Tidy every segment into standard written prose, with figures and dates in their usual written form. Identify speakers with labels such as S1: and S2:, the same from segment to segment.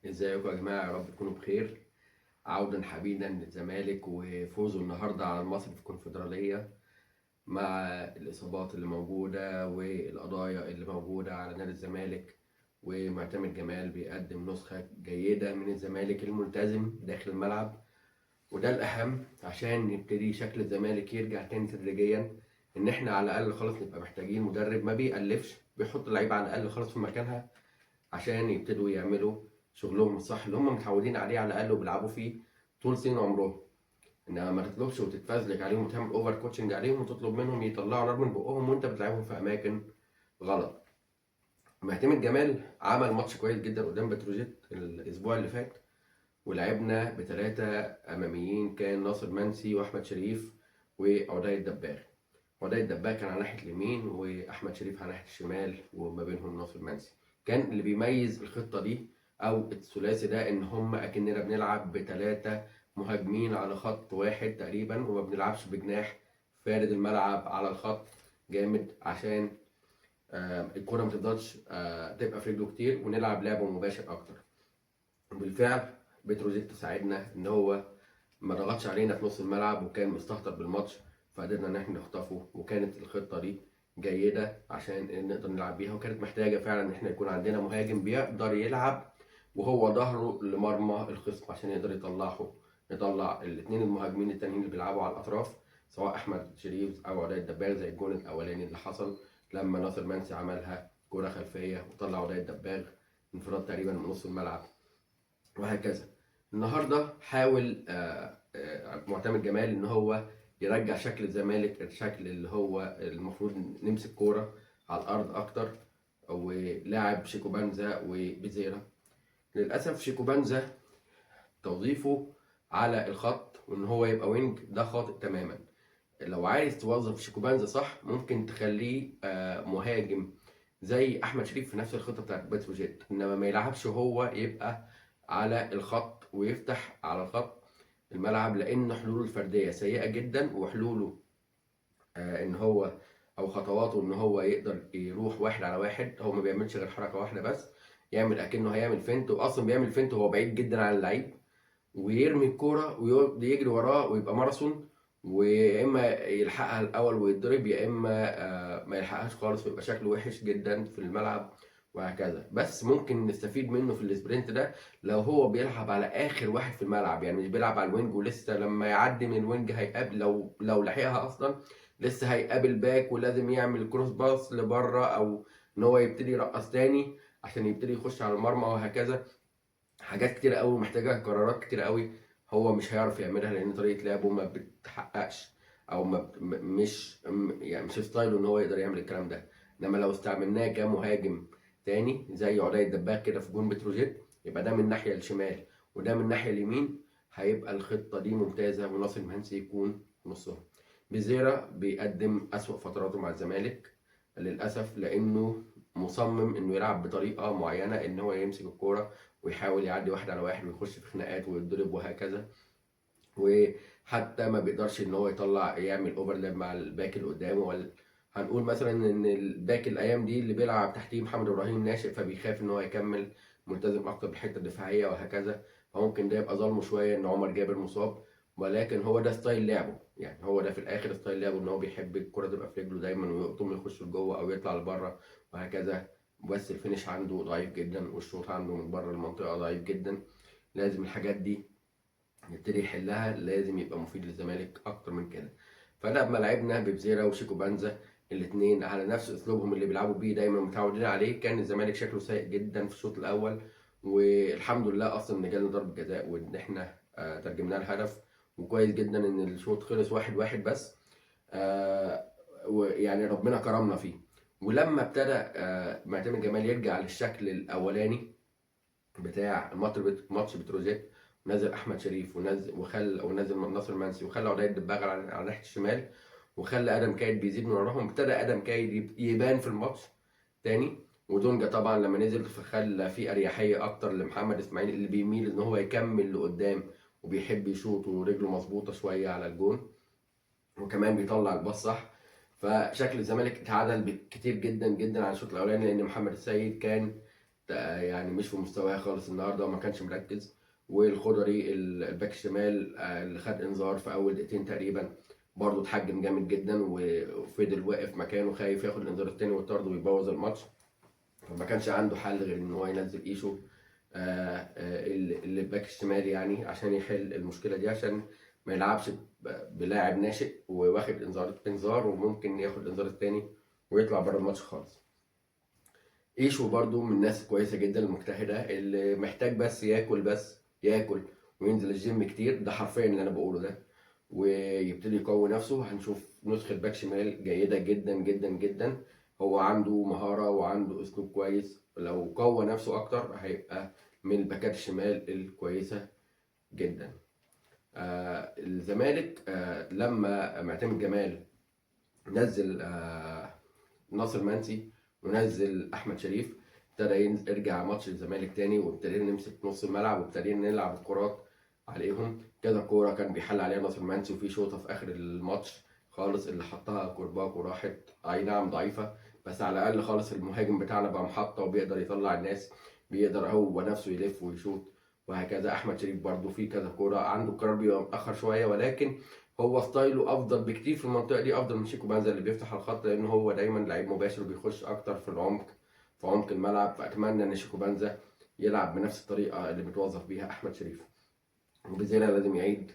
S1: ازيكم يا جماعة، يا رب تكونوا بخير. عودا حبيبا للزمالك وفوزه النهاردة على المصري في الكونفدرالية مع الإصابات اللي موجودة والقضايا اللي موجودة على نادي الزمالك. ومعتمد جمال بيقدم نسخة جيدة من الزمالك الملتزم داخل الملعب، وده الأهم عشان يبتدي شكل الزمالك يرجع تاني تدريجيا. إن إحنا على الأقل خالص نبقى محتاجين مدرب ما بيألفش، بيحط اللعيبة على الأقل خالص في مكانها عشان يبتدوا يعملوا شغلهم الصح اللي هم متعودين عليه على الاقل وبيلعبوا فيه طول سنين عمرهم. انما ما تطلبش وتتفزلك عليهم وتعمل اوفر كوتشنج عليهم وتطلب منهم يطلعوا نار من بقهم وانت بتلعبهم في اماكن غلط. معتمد جمال عمل ماتش كويس جدا قدام بتروجيت الاسبوع اللي فات، ولعبنا بثلاثه اماميين، كان ناصر منسي واحمد شريف وعدي الدباغ. عدي الدباغ كان على ناحيه اليمين واحمد شريف على ناحيه الشمال وما بينهم ناصر منسي. كان اللي بيميز الخطه دي او الثلاثي ده ان هم اكننا بنلعب بثلاثه مهاجمين على خط واحد تقريبا، وما بنلعبش بجناح فارد الملعب على الخط جامد عشان الكره ما تفضلش تبقى في رجله كتير ونلعب لعب مباشر اكتر. بالفعل بتروجيت ساعدنا ان هو ما ضغطش علينا في نص الملعب وكان مستهتر بالماتش، فقدرنا ان احنا نخطفه. وكانت الخطه دي جيده عشان نقدر نلعب بيها، وكانت محتاجه فعلا ان احنا يكون عندنا مهاجم بيقدر يلعب وهو ظهره لمرمى الخصم عشان يقدر يطلع الاثنين المهاجمين التانيين اللي بيلعبوا على الاطراف، سواء احمد شريف او عدي الدباغ، زي الجون الاولاني اللي حصل لما ناصر منسي عملها كوره خلفيه وطلع عدي الدباغ انفراد تقريبا من نص الملعب، وهكذا. النهارده حاول معتمد جمال ان هو يرجع شكل الزمالك، الشكل اللي هو المفروض نمسك كوره على الارض اكتر، ولاعب شيكوبانزا وبيزيرا. للاسف شيكوبانزا توظيفه على الخط وان هو يبقى وينج ده خاطئ تماما. لو عايز توظف شيكوبانزا صح ممكن تخليه مهاجم زي احمد شريف في نفس الخطه بتاعت بتروجيت، انما ما يلعبش هو يبقى على الخط ويفتح على الخط الملعب، لان حلوله الفرديه سيئه جدا، وحلوله ان هو او خطواته ان هو يقدر يروح واحد على واحد. هو ما بيعملش غير حركه واحده بس، يعمل اكنه هيعمل فينت، واصلا بيعمل فينت وهو بعيد جدا عن اللعيب، ويرمي الكوره ويقعد يجري وراه ويبقى ماراثون، ويا اما يلحقها الاول ويتضرب، يا اما ما يلحقهاش خالص ويبقى شكله وحش جدا في الملعب، وهكذا. بس ممكن نستفيد منه في السبرنت ده لو هو بيلعب على اخر واحد في الملعب، يعني مش بيلعب على الوينج ولسه لما يعدي من الوينج هيقابل، لو لحقها اصلا لسه هيقابل باك ولازم يعمل كروس باص لبره، او ان هو يبتدي يرقص تاني عشان يبتدي يخش على المرمى، وهكذا. حاجات كتير قوي محتاجة قرارات كتير قوي، هو مش هيعرف يعملها لان طريقة لعبه ما بتحققش، او ما ب- م- مش م- يعني مش ستايله ان هو يقدر يعمل الكلام ده. انما لو استعملناه كمهاجم تاني زي عدي الدباغ كده في جون بتروجيت، يبقى ده من الناحية الشمال وده من الناحية اليمين، هيبقى الخطة دي ممتازة وناصر منسي يكون في نصهم. بيزيرا بيقدم أسوأ فتراته مع الزمالك للأسف، لأنه مصمم إنه يلعب بطريقة معينة، إن هو يمسك الكورة ويحاول يعدي واحد على واحد ويخش في خناقات ويتضرب وهكذا، وحتى ما بيقدرش ان هو يطلع يعمل اوفرلاب مع الباك اللي قدامه. هنقول مثلا ان الباك الايام دي اللي بيلعب تحتيه محمد ابراهيم ناشئ، فبيخاف ان هو يكمل ملتزم اكتر بالحته الدفاعيه وهكذا، فممكن ده يبقى ظلمه شويه ان عمر جابر مصاب. ولكن هو ده ستايل لعبه، يعني هو ده في الاخر ستايل لعبه، ان هو بيحب الكره تبقى في رجله دايما ويقطم يخش لجوه او يطلع لبره وهكذا. بس الفينش عنده ضعيف جدا والشوط عنده من بره المنطقه ضعيف جدا. لازم الحاجات دي يبتدي يحلها، لازم يبقى مفيد للزمالك اكتر من كده. فلما لعبنا ببزيرا وشيكو بانزا الاثنين على نفس اسلوبهم اللي بيلعبوا بيه دايما متعودين عليه، كان الزمالك شكله سيء جدا في الشوط الاول. والحمد لله اصلا ان جالنا ضربه جزاء وان احنا ترجمنا الهدف، وكويس جدا ان الشوط خلص 1-1 بس. ويعني ربنا كرمنا فيه. ولما ابتدى معتمد جمال يرجع للشكل الاولاني بتاع ماتش بتروجيت، ونزل احمد شريف ونزل ناصر منسي، وخلى عدي الدباغ على ناحيه الشمال، وخلى ادم كايد بيزيد من وراهم. ابتدى ادم كايد يبان في الماتش تاني، ودونجا طبعا لما نزل فخلى في اريحيه اكتر لمحمد اسماعيل اللي بيميل ان هو يكمل لقدام وبيحب يشوط ورجله مظبوطه شويه على الجون، وكمان بيطلع الباص صح. فشكل الزمالك اتعدل كتير جدا جدا عن الشوط الاولاني، لان محمد السيد كان يعني مش في مستواه خالص النهارده وما كانش مركز. والخضري الباك الشمال اللي خد انذار في اول دقيقتين تقريبا، برضه اتحجم جامد جدا وفضل واقف مكانه خايف ياخد الانذار التاني والطرد ويبوظ الماتش. فما كانش عنده حل غير ان هو ينزل ايشو اللي الباك الشمال يعني عشان يحل المشكله دي، عشان ما يلعبش بلاعب ناشئ وواخد انذار وممكن ياخد الانذار التاني ويطلع بره الماتش خالص. ايشو برضو من الناس كويسه جدا المجتهده اللي محتاج بس ياكل وينزل الجيم كتير، ده حرفيا اللي انا بقوله ده، ويبتدي يقوي نفسه. هنشوف نسخه باك شمال جيده جدا جدا جدا. هو عنده مهاره وعنده اسلوب كويس، لو قوى نفسه اكتر هيبقى من الباكات الشمال الكويسه جدا. الزمالك لما معتمد جمال نزل ناصر منسي ونزل احمد شريف، ابتدى يرجع ماتش الزمالك تاني، وابتدينا نمسك نص الملعب وابتدينا نلعب الكرات عليهم. كذا كوره كان بيحل عليها ناصر منسي، وفي شوطه في اخر الماتش خالص اللي حطها كورباك وراحت، اي نعم ضعيفه، بس على الاقل خالص المهاجم بتاعنا بقى محطه وبيقدر يطلع الناس، بيقدر هو نفسه يلف ويشوط. وهكذا احمد شريف برده في كذا كوره عنده القرار بيبقى متاخر شويه، ولكن هو ستايله افضل بكتير في المنطقه دي، افضل من شيكو بانزا اللي بيفتح الخط، لان هو دايما لعيب مباشر وبيخش اكتر في العمق، في عمق الملعب. فاتمنى ان شيكو بانزا يلعب بنفس الطريقه اللي متوظف بيها احمد شريف، وبزيادة لازم يعيد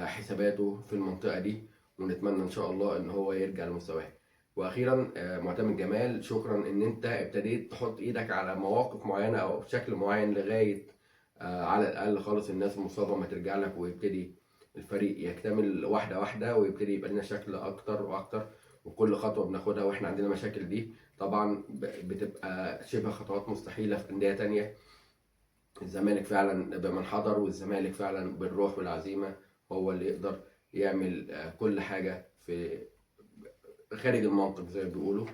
S1: حساباته في المنطقه دي، ونتمنى ان شاء الله ان هو يرجع لمستواه. واخيرا معتمد جمال، شكرا ان انت ابتديت تحط ايدك على مواقف معينه او بشكل معين لغايه على الاقل خالص الناس المصابه ما ترجع لك، ويبتدي الفريق يكتمل واحده واحده، ويبتدي يبقى لنا شكل اكتر واكتر. وكل خطوه بناخدها واحنا عندنا مشاكل دي طبعا بتبقى شبه خطوات مستحيله في انديه تانية. الزمالك فعلا بمن حضر، والزمالك فعلا بالروح والعزيمه هو اللي يقدر يعمل كل حاجه في خارج المنطق زي ما بيقولوا.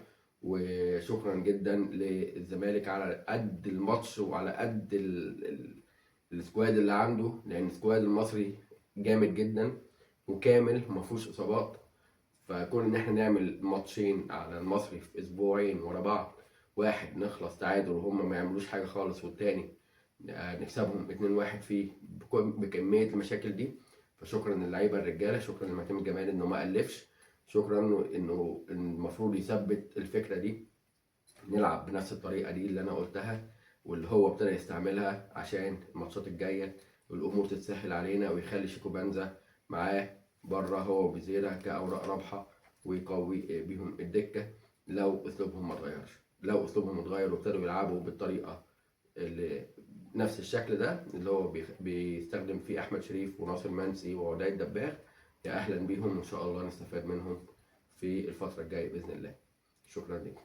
S1: وشكرا جدا للزمالك على قد الماتش وعلى قد السكواد اللي عنده، لان السكواد المصري جامد جدا وكامل وما فيهوش اصابات. فكون ان احنا نعمل ماتشين على المصري في اسبوعين ورا بعض، واحد نخلص تعادل وهم ما يعملوش حاجه خالص، والتاني نكسبهم 2-1 فيه بكميه المشاكل دي. فشكرا للعيبه الرجاله، شكرا لمعتمد جمال انه ما الفش، شكرا انه المفروض يثبت الفكره دي، نلعب بنفس الطريقه دي اللي انا قلتها واللي هو ابتدى يستعملها عشان الماتشات الجايه والامور تتسهل علينا، ويخلي شيكو بانزا معاه بره هو وبزيرة كاوراق رابحه، ويقوي بيهم الدكه لو اسلوبهم ما اتغيرش. لو اسلوبهم اتغير وابتدوا يلعبوا بالطريقه اللي نفس الشكل ده اللي هو بيستخدم فيه احمد شريف وناصر منسي وعدي الدباغ، يا اهلا بيهم، وان شاء الله نستفاد منهم في الفتره الجايه باذن الله. شكرا لكم.